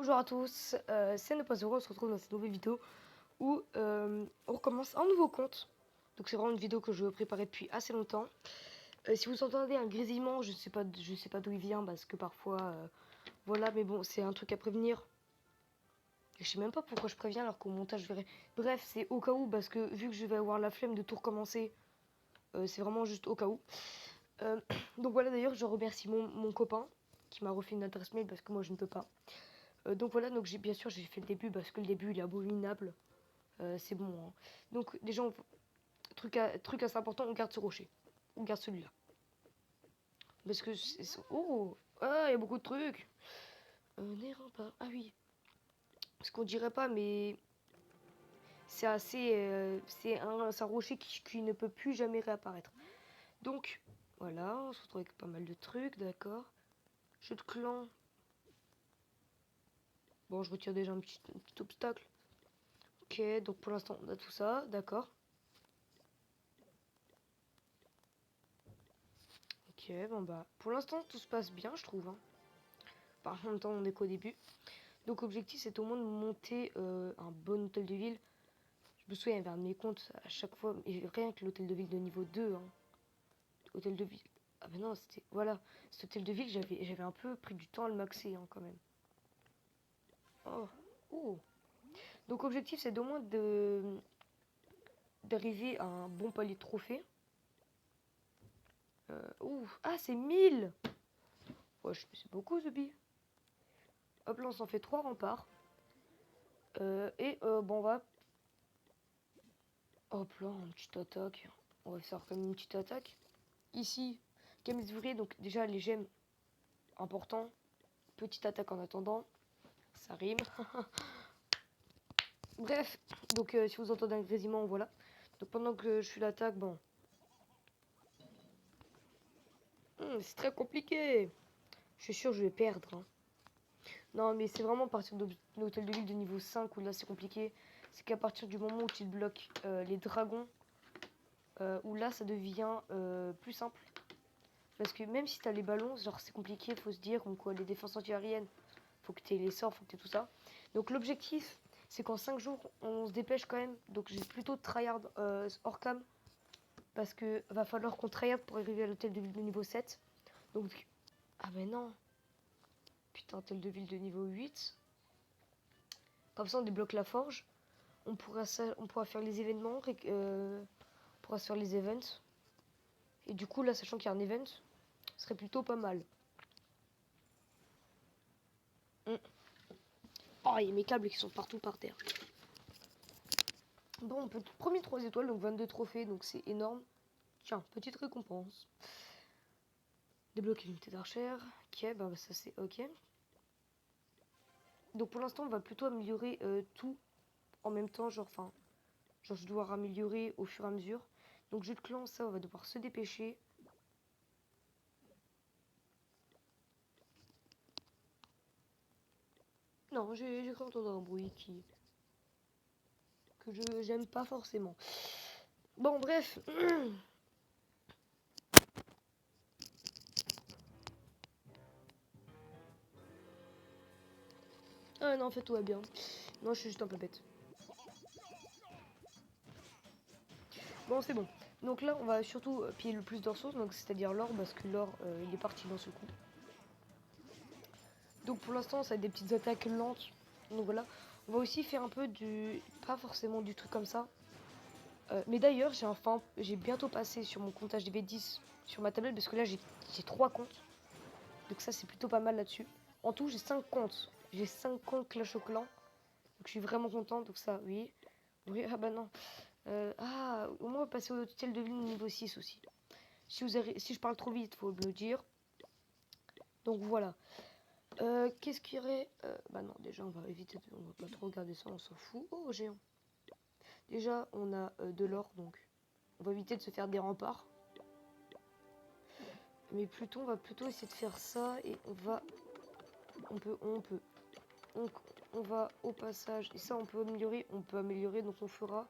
Bonjour à tous, c'est Ne Pas Heureux, on se retrouve dans cette nouvelle vidéo où on recommence un nouveau compte. Donc c'est vraiment une vidéo que je préparais depuis assez longtemps. Si vous entendez un grésillement, je sais pas d'où il vient parce que parfois voilà, mais bon, c'est un truc à prévenir. Je sais même pas pourquoi je préviens alors qu'au montage je verrai. Bref, c'est au cas où parce que vu que je vais avoir la flemme de tout recommencer, c'est vraiment juste au cas où. Euh, donc voilà, d'ailleurs je remercie mon copain qui m'a refait une adresse mail parce que moi je ne peux pas. Donc voilà, donc bien sûr j'ai fait le début parce que le début il est abominable. C'est bon, hein. Donc déjà, truc assez important, on garde ce rocher. On garde celui-là. Parce que oh, ah, il y a beaucoup de trucs. N'errant pas. Ah oui. Ce qu'on dirait pas, mais c'est assez. C'est un rocher qui ne peut plus jamais réapparaître. Donc voilà, on se retrouve avec pas mal de trucs, d'accord. Jeu de clan. Bon, je retire déjà un petit obstacle. Ok, donc pour l'instant on a tout ça, d'accord. Ok, bon bah, pour l'instant tout se passe bien, je trouve, hein. Par en même temps, on est qu'au début. Donc, l'objectif, c'est au moins de monter un bon hôtel de ville. Je me souviens, il y avait un de mes comptes à chaque fois, et rien que l'hôtel de ville de niveau 2, hein. Hôtel de ville. Ah, ben non, c'était. Voilà, cet hôtel de ville, j'avais un peu pris du temps à le maxer, hein, quand même. Oh, oh. Donc, l'objectif, c'est au moins d'arriver à un bon palier de trophées. Ah, c'est 1000. Ouais, c'est beaucoup, ce billet. Hop là, on s'en fait 3 remparts. Bon, on va. Hop là, une petite attaque. On va faire comme une petite attaque. Ici, gamme d'ouvrier, donc déjà les gemmes, important. Petite attaque en attendant. Ça rime. Bref, donc si vous entendez un grésillement, voilà. Donc pendant que je suis l'attaque, bon. C'est très compliqué. Je suis sûr que je vais perdre, hein. Non, mais c'est vraiment à partir de l'hôtel de ville de niveau 5 où là c'est compliqué. C'est qu'à partir du moment où tu bloques les dragons, où là ça devient plus simple. Parce que même si t'as les ballons, genre c'est compliqué, faut se dire, comme quoi les défenses anti-aériennes, faut que t'aies les sorts, faut que t'aies tout ça. Donc l'objectif, c'est qu'en 5 jours, on se dépêche quand même. Donc j'ai plutôt tryhard hors cam. Parce que va falloir qu'on tryhard pour arriver à l'hôtel de ville de niveau 7. Donc, ah ben non. Putain, hôtel de ville de niveau 8. Comme ça, on débloque la forge. On pourra faire les événements. On pourra se faire les events. Et du coup, là, sachant qu'il y a un event, ce serait plutôt pas mal. Oh, il y a mes câbles qui sont partout par terre. Bon, on peut premier 3 étoiles, donc 22 trophées, donc c'est énorme. Tiens, petite récompense. Débloquer l'unité d'archère. Ok, bah ça c'est ok. Donc pour l'instant, on va plutôt améliorer tout en même temps, genre je dois améliorer au fur et à mesure. Donc jeu de clan, ça, on va devoir se dépêcher. Non, j'ai cru entendre un bruit que j'aime pas forcément. Bon, bref. Ah non, en fait, tout va bien. Non, je suis juste un peu bête. Bon, c'est bon. Donc là, on va surtout piller le plus de ressources, donc c'est-à-dire l'or, parce que l'or, il est parti dans ce coup. Donc pour l'instant, ça va être des petites attaques lentes. Donc voilà. On va aussi faire un peu du... Pas forcément du truc comme ça. Mais d'ailleurs, j'ai bientôt passé sur mon comptage DB10 sur ma tablette, parce que là, j'ai 3 comptes. Donc ça, c'est plutôt pas mal là-dessus. En tout, j'ai 5 comptes. J'ai 5 comptes Clash of Clans. Donc je suis vraiment contente. Donc ça, oui. Oui, ah bah non. Au moins, on va passer au hôtel de ville niveau 6 aussi. Si je parle trop vite, faut me le dire. Donc voilà. Qu'est-ce qu'il y aurait Bah non, déjà, on va éviter. On va pas trop regarder ça, on s'en fout. Oh, géant. Déjà, on a de l'or, donc on va éviter de se faire des remparts. Mais plutôt, on va plutôt essayer de faire ça et on va... On va au passage, et ça on peut améliorer, donc on fera...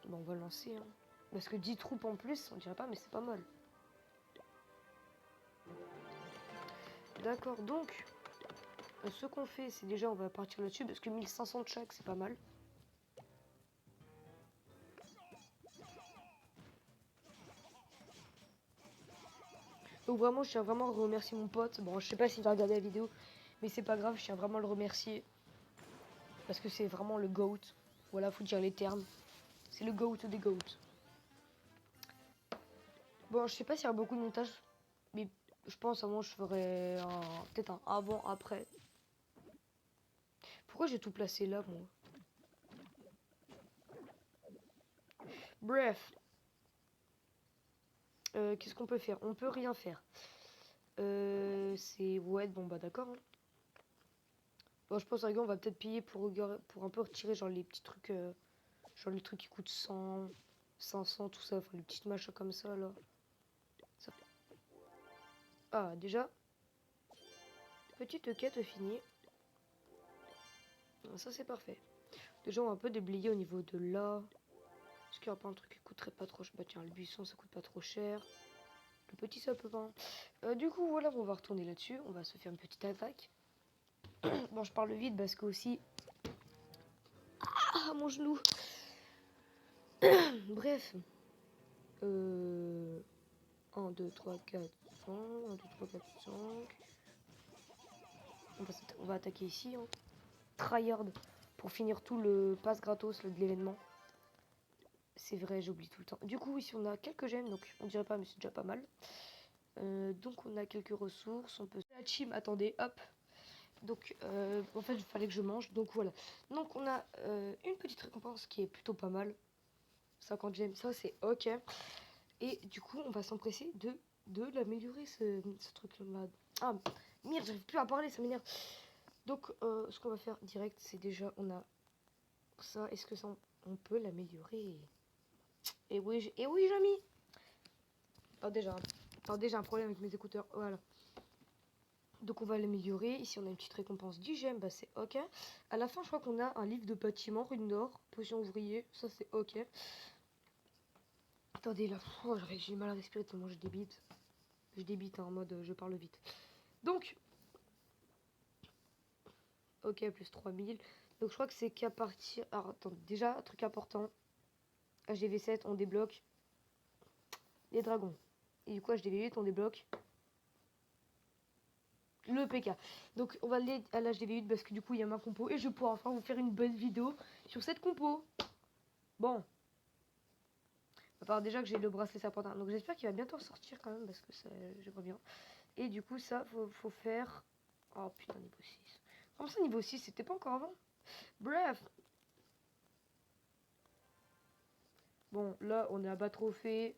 Bon, on va lancer, hein. Parce que 10 troupes en plus, on dirait pas, mais c'est pas mal. D'accord, donc... Ce qu'on fait, c'est déjà, on va partir là-dessus, parce que 1500 de chaque, c'est pas mal. Donc vraiment, je tiens vraiment à remercier mon pote. Bon, je sais pas s'il va regarder la vidéo, mais c'est pas grave, je tiens vraiment à le remercier. Parce que c'est vraiment le GOAT. Voilà, faut dire les termes. C'est le GOAT des GOAT. Bon, je sais pas s'il y a beaucoup de montage, mais je pense à moi je ferai peut-être un avant, après. Pourquoi j'ai tout placé là, moi? Bref. Qu'est-ce qu'on peut faire? On peut rien faire. C'est... Ouais, bon bah d'accord. Hein. Bon, je pense à on va peut-être payer pour un peu retirer genre les petits trucs... genre les trucs qui coûtent 100, 500, tout ça. Enfin, les petites machins comme ça, là. Ça... Ah, déjà. Petite quête finie. Ça, c'est parfait. Déjà, on va un peu déblayer au niveau de là. Est-ce qu'il n'y a pas un truc qui coûterait pas trop cher? Bah tiens, le buisson, ça coûte pas trop cher. Le petit sapin. Du coup, voilà, on va retourner là-dessus. On va se faire une petite attaque. Bon, je parle vite parce que aussi... Ah, mon genou. Bref. 1, 2, 3, 4, 5. 1, 2, 3, 4, 5. On va attaquer ici. Hein. Tryhard. Pour finir tout le pass gratos là, de l'événement. C'est vrai, j'oublie tout le temps. Du coup, ici, on a quelques gemmes. Donc, on dirait pas, mais c'est déjà pas mal. Donc, on a quelques ressources. On peut... La team, attendez, hop. Donc, en fait, il fallait que je mange. Donc, voilà. Donc, on a une petite récompense qui est plutôt pas mal. 50 gemmes, ça, c'est ok. Et du coup, on va s'empresser de l'améliorer, ce truc-là. Ah, merde, j'arrive plus à parler, ça m'énerve. Donc, ce qu'on va faire direct, c'est déjà, on a ça. Est-ce que ça, on peut l'améliorer? Et oui, j'ai mis. Attendez, j'ai un problème avec mes écouteurs. Voilà. Donc on va l'améliorer. Ici on a une petite récompense 10 gemmes, bah c'est ok. À la fin je crois qu'on a un livre de bâtiment, rune d'or, potion ouvrier, ça c'est ok. Attendez là, oh, j'ai mal à respirer tellement je débite. Je débite hein, en mode je parle vite. Donc, ok plus 3000. Donc je crois que c'est qu'à partir... Alors attends, déjà un truc important. HDV7 on débloque les dragons. Et du coup HDV8 on débloque le PK. Donc on va aller à l'HDV8 parce que du coup il y a ma compo et je pourrai enfin vous faire une bonne vidéo sur cette compo. Bon. À part déjà que j'ai le bracelet serpentin. Donc j'espère qu'il va bientôt sortir quand même parce que j'aimerais bien. Et du coup ça faut faire... Oh putain niveau 6. Comment ça niveau 6? C'était pas encore avant? Bref. Bon là on est à bas trophée.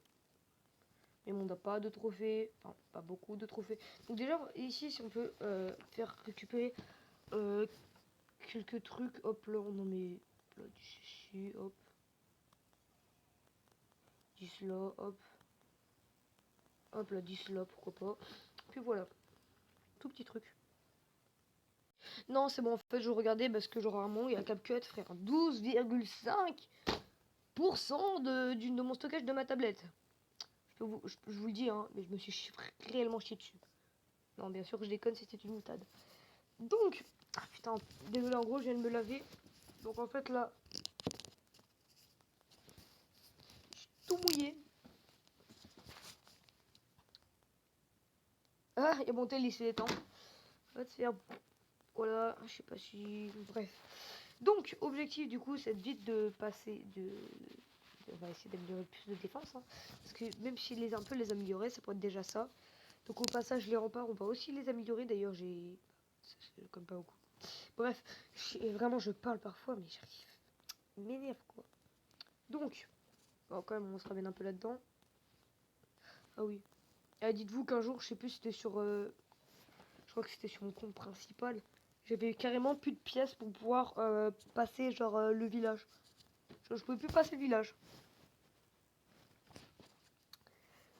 Mais on n'a pas de trophées. Enfin pas beaucoup de trophées. Donc déjà ici si on peut faire récupérer quelques trucs. Hop là on en met là, ici. Hop. 10 là. Hop. Hop là 10 là pourquoi pas. Puis voilà. Tout petit truc. Non, c'est bon, en fait, je regardais parce que, genre, rarement, il y a CapCut, frère, 12,5% de mon stockage de ma tablette. Je vous le dis, hein, mais je me suis réellement chié dessus. Non, bien sûr que je déconne, c'était une moutade. Donc, ah putain, désolé, en gros, je viens de me laver. Donc, en fait, là, je suis tout mouillé. Ah, il y a mon tel, il s'est éteint. Va te faire... Voilà, je sais pas si... Bref. Donc, objectif, du coup, c'est vite de passer on va essayer d'améliorer plus de défense. Hein. Parce que même si un peu les améliorer, ça pourrait être déjà ça. Donc au passage, les remparts, on va aussi les améliorer. D'ailleurs, c'est comme pas beaucoup. Bref, vraiment, je parle parfois, mais j'arrive. M'énerve, quoi. Donc, bon, quand même, on se ramène un peu là-dedans. Ah oui. Dites-vous qu'un jour, je sais plus, c'était sur... je crois que c'était sur mon compte principal. J'avais carrément plus de pièces pour pouvoir passer, genre, le village. Genre, je pouvais plus passer le village.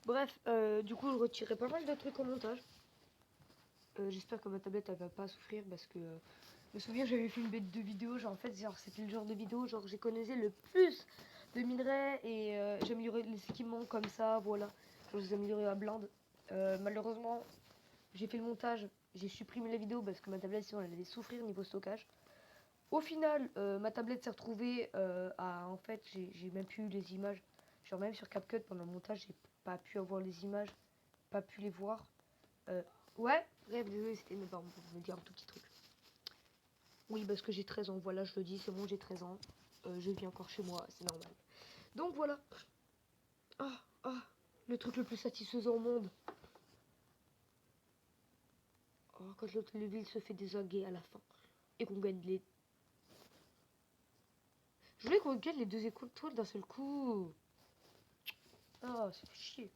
Bref, du coup, je retirais pas mal de trucs au montage. J'espère que ma tablette elle va pas souffrir parce que je me souviens j'avais fait une bête de vidéo, genre en fait genre c'était le genre de vidéo genre j'économisais le plus de minerais et j'améliorais les équipements comme ça, voilà. Je les améliorais à blinde. Malheureusement j'ai fait le montage j'ai supprimé la vidéo parce que ma tablette sinon elle allait souffrir niveau stockage. Au final, ma tablette s'est retrouvée à... En fait, j'ai même plus eu les images. Genre même sur CapCut, pendant le montage, j'ai pas pu avoir les images. Pas pu les voir. Ouais, bref, désolé, c'était mes parents pour me dire un tout petit truc. Oui, parce que j'ai 13 ans, voilà, je le dis, c'est bon, j'ai 13 ans. Je vis encore chez moi, c'est normal. Donc voilà. Ah, ah, le truc le plus satisfaisant au monde. Oh, quand l'hôtel de ville se fait désinguer à la fin. Et qu'on gagne les... Je voulais qu'on gagne les 2 étoiles d'un seul coup. Ah, c'est fait chier.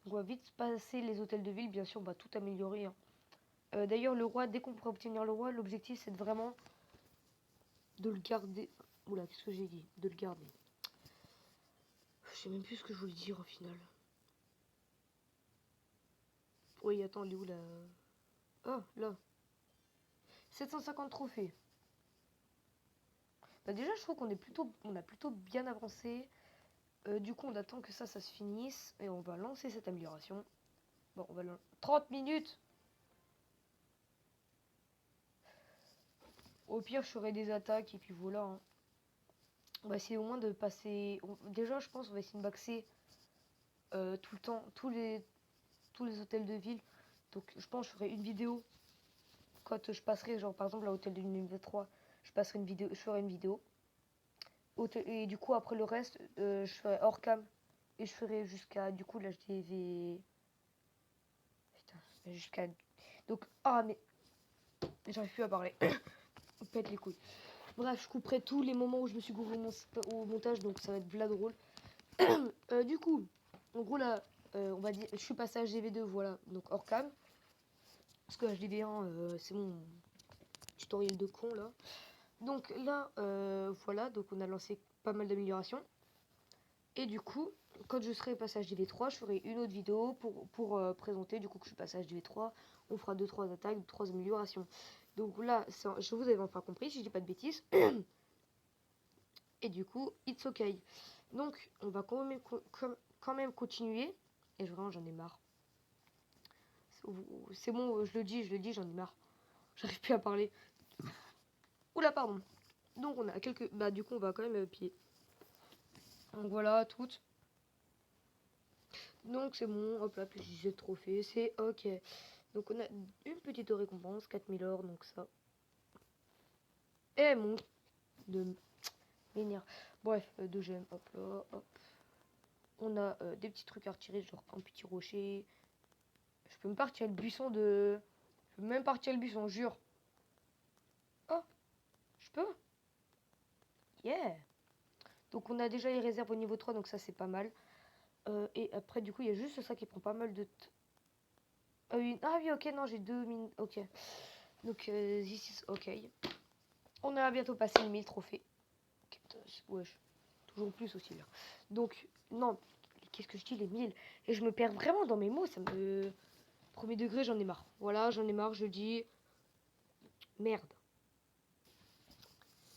On va vite passer les hôtels de ville, bien sûr, on va tout améliorer. Hein. D'ailleurs, le roi, dès qu'on pourra obtenir le roi, l'objectif c'est de vraiment de le garder. Oula, qu'est-ce que j'ai dit? De le garder. Je sais même plus ce que je voulais dire au final. Oui, attends, elle est où là? Oh, là. 750 trophées. Bah déjà, je trouve qu'on est plutôt, on a plutôt bien avancé. Du coup, on attend que ça se finisse et on va lancer cette amélioration. Bon, on va 30 minutes. Au pire, je ferai des attaques et puis voilà. Hein. On va essayer au moins de passer. Déjà, je pense on va essayer de maxer tout le temps tous les hôtels de ville. Donc, je pense que je ferai une vidéo quand je passerai, genre par exemple à l'hôtel de niveau 3, je passerai une vidéo, je ferai une vidéo. Et du coup, après le reste, je ferai hors cam et je ferai jusqu'à du coup l'HDV. Putain, jusqu'à. Donc, ah, mais j'arrive plus à parler. On pète les couilles. Bref, je couperai tous les moments où je me suis gouré au montage, donc ça va être v'là drôle. Du coup, en gros là, on va dire, je suis passé à HDV2, voilà, donc hors cam. Parce que HDV1, c'est mon tutoriel de con là. Donc là, voilà, donc on a lancé pas mal d'améliorations. Et du coup, quand je serai passé à HDV3, je ferai une autre vidéo pour présenter du coup que je suis passé à HDV3. On fera 2-3 attaques, 2-3 améliorations. Donc là, je vous avais enfin compris, si je dis pas de bêtises. Et du coup, it's okay. Donc, on va quand même continuer. Et vraiment, j'en ai marre. C'est bon, je le dis, j'en ai marre. J'arrive plus à parler. Oula, pardon. Donc, on a quelques... Bah, du coup, on va quand même pied. Donc, voilà, toutes. Donc, c'est bon. Hop là, petit jeu de trophée. C'est ok. Donc, on a une petite récompense. 4000 or, donc ça. Et mon... De m'énerve. Bref, 2 gemmes. Hop là, hop. On a des petits trucs à retirer, genre un petit rocher. Je peux même pas retirer le buisson de... Je peux même pas retirer le buisson, jure. Oh, je peux. Yeah. Donc on a déjà les réserves au niveau 3, donc ça c'est pas mal. Et après du coup il y a juste ça qui prend pas mal de... Ah oui, ok, non j'ai 2 mines. Ok. Donc this is ok. On a bientôt passé les 1000 trophées. Wesh. Toujours plus aussi là. Donc, non, qu'est-ce que je dis les 1000? Et je me perds vraiment dans mes mots, ça me... Premier degré, j'en ai marre. Voilà, j'en ai marre, je dis... Merde.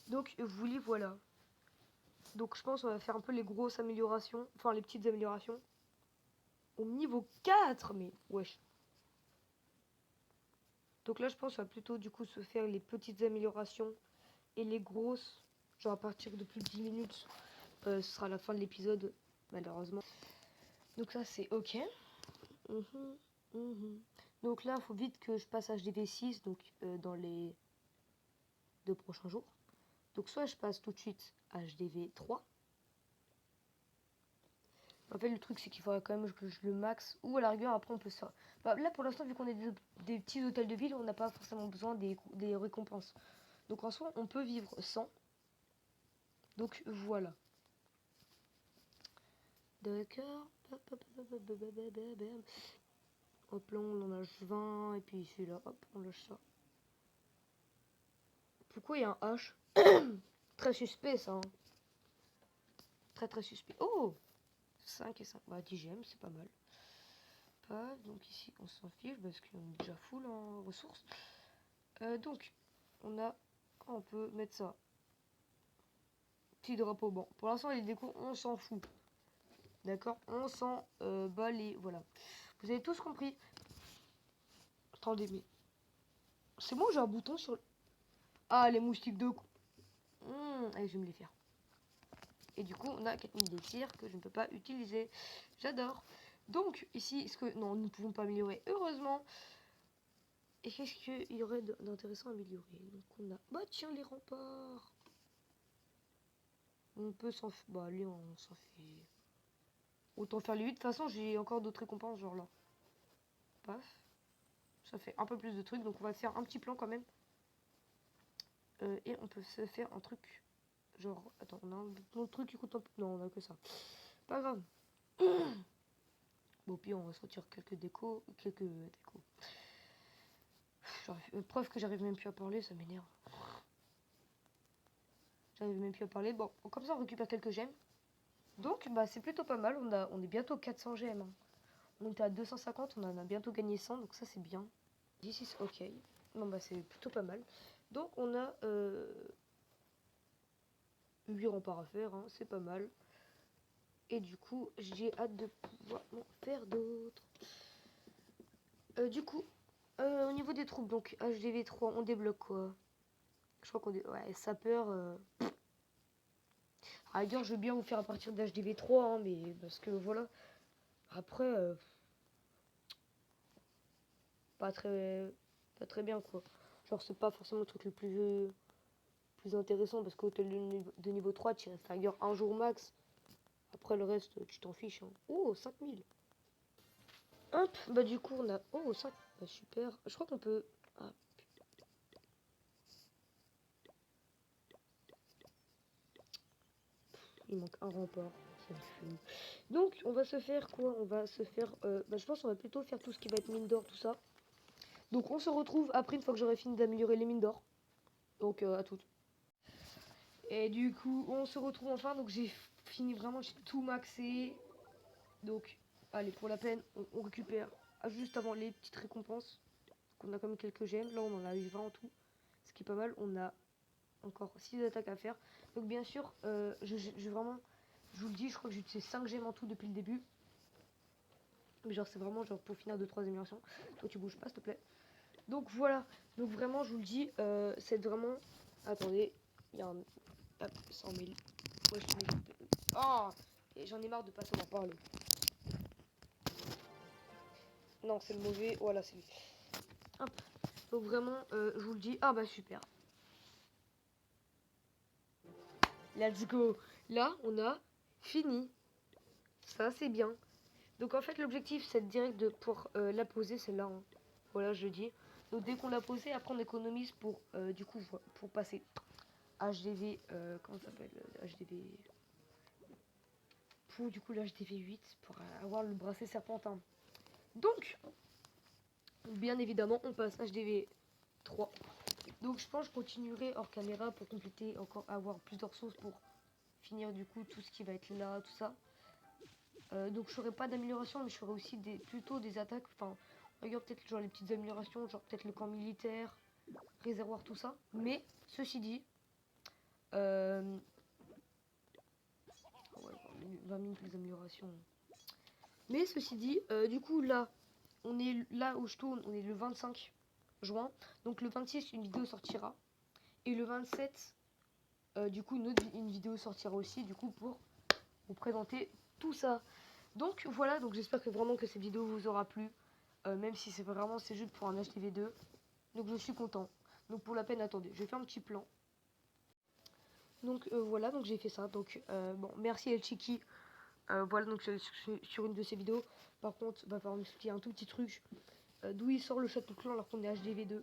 Donc, vous voilà. Donc, je pense qu'on va faire un peu les grosses améliorations. Enfin, les petites améliorations. Au niveau 4, mais wesh. Donc là, je pense qu'on va plutôt du coup se faire les petites améliorations et les grosses. Genre à partir de plus de 10 minutes. Ce sera la fin de l'épisode, malheureusement. Donc ça, c'est ok. Donc là, il faut vite que je passe HDV6 donc, dans les 2 prochains jours. Donc soit je passe tout de suite HDV3. En fait, le truc, c'est qu'il faudra quand même que je le max. Ou à la rigueur, après, on peut se faire... Bah, là, pour l'instant, vu qu'on est des petits hôtels de ville, on n'a pas forcément besoin des récompenses. Donc, en soi, on peut vivre sans. Donc, voilà. D'accord. Hop là, on en lâche 20. Et puis, celui-là, hop, on lâche ça. Pourquoi il y a un H? Très suspect, ça. Hein. Très, très suspect. Oh! 5 et 5. Bah, 10 gemmes, c'est pas mal. Pas. Donc ici, on s'en fiche parce qu'on est déjà full en ressources. Donc, on a... On peut mettre ça. Petit drapeau. Bon, pour l'instant, les décos, on s'en fout. D'accord, on s'en bat les... Voilà. Vous avez tous compris. Attendez, mais... C'est moi, j'ai un bouton sur... Ah, les moustiques de... Allez, je vais me les faire. Et du coup, on a 4000 d'élixir que je ne peux pas utiliser. J'adore. Donc, ici, est-ce que... Non, nous ne pouvons pas améliorer, heureusement. Et qu'est-ce qu'il y aurait d'intéressant à améliorer? Donc, on a... Bah, tiens, les remparts. On peut s'en... Bah, allez, on s'en fait... Autant faire les 8. De toute façon, j'ai encore d'autres récompenses, genre là. Paf. Ça fait un peu plus de trucs. Donc, on va faire un petit plan quand même. Et on peut se faire un truc... Genre... Attends, on a un autre truc qui coûte un peu... Non, on a que ça. Pas grave. Bon, puis on va sortir quelques décos. Preuve que j'arrive même plus à parler, ça m'énerve. J'arrive même plus à parler. Bon, comme ça, on récupère quelques gemmes. Donc, bah, c'est plutôt pas mal. On est bientôt 400 gemmes. Hein. On était à 250, on en a bientôt gagné 100, donc ça, c'est bien. 16, ok. Bon, bah, c'est plutôt pas mal. Donc, on a 8 remparts à faire, hein, c'est pas mal. Et du coup, j'ai hâte de pouvoir en faire d'autres. Du coup, au niveau des troupes, donc HDV 3, on débloque quoi? Je crois qu'on est... Ouais, sapeur... À rigueur, je veux bien vous faire à partir d'HDV 3, hein, mais parce que voilà. Après, pas très bien quoi. Genre, c'est pas forcément le truc le plus intéressant parce qu'hôtel de niveau 3, tu restes à rigueur un jour max. Après, le reste, tu t'en fiches. Hein. Oh, 5000. Hop, bah du coup, on a... Oh, 5. Bah, super. Je crois qu'on peut... Ah, il manque un rempart. Donc, on va se faire quoi? On va se faire... bah, je pense qu'on va plutôt faire tout ce qui va être mine d'or, tout ça. Donc, on se retrouve après, une fois que j'aurai fini d'améliorer les mines d'or. Donc, à toutes. Et du coup, on se retrouve enfin. Donc, j'ai fini vraiment, j'ai tout maxé. Donc, allez, pour la peine, on récupère juste avant les petites récompenses. Donc, on a quand même quelques gemmes. Là, on en a eu 20 en tout. Ce qui est pas mal. On a encore 6 attaques à faire. Donc, bien sûr, je vraiment... Je vous le dis, je crois que j'ai utilisé 5 gemmes en tout depuis le début. Mais genre, c'est vraiment genre pour finir 2-3 améliorations. Toi, tu bouges pas, s'il te plaît. Donc, voilà. Donc, vraiment, je vous le dis, c'est vraiment... Attendez, il y a un... Hop, 100 000. Ouais, je te mets... Oh, j'en ai marre de pas savoir parler. Non, c'est le mauvais. Voilà, c'est lui. Hop. Donc, vraiment, je vous le dis. Ah, bah, super. Let's go. Là, on a fini. Ça, c'est bien. Donc, en fait, l'objectif, c'est direct de pour la poser. C'est là. Hein. Voilà, je dis. Donc, dès qu'on l'a posée, après, on économise pour, du coup, pour passer HDV. Comment ça s'appelle HDV. Pour, du coup, l'HDV 8. Pour avoir le bracelet serpentin. Donc, bien évidemment, on passe HDV 3. Donc, je pense que je continuerai hors caméra pour compléter, encore avoir plus de ressources pour finir du coup tout ce qui va être là, tout ça. Donc je ferai pas d'amélioration, mais je ferai aussi plutôt des attaques. Enfin, regarde peut-être genre les petites améliorations, genre peut-être le camp militaire, réservoir, tout ça. Mais ceci dit, ouais, 20 000 les améliorations. Mais ceci dit, du coup là, on est là où je tourne, on est le 25 juin. Donc le 26, une vidéo sortira. Et le 27, du coup, une vidéo sortira aussi, du coup, pour vous présenter tout ça. Donc voilà, donc j'espère que vraiment que cette vidéo vous aura plu, même si c'est vraiment c'est juste pour un HTV2. Donc je suis content. Donc pour la peine, attendez, je vais faire un petit plan. Donc voilà, donc j'ai fait ça. Donc bon, merci El Chiki. Voilà, donc je suis sur une de ces vidéos. Par contre, va falloir m'expliquer un tout petit truc. D'où il sort le château clan alors qu'on est HDV2.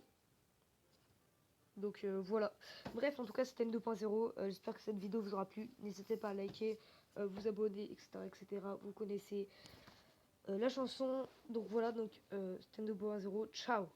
Donc voilà. Bref, en tout cas, c'était N2.0. J'espère que cette vidéo vous aura plu. N'hésitez pas à liker, vous abonner, etc., etc. Vous connaissez la chanson. Donc voilà, donc c'était N2.0. Ciao.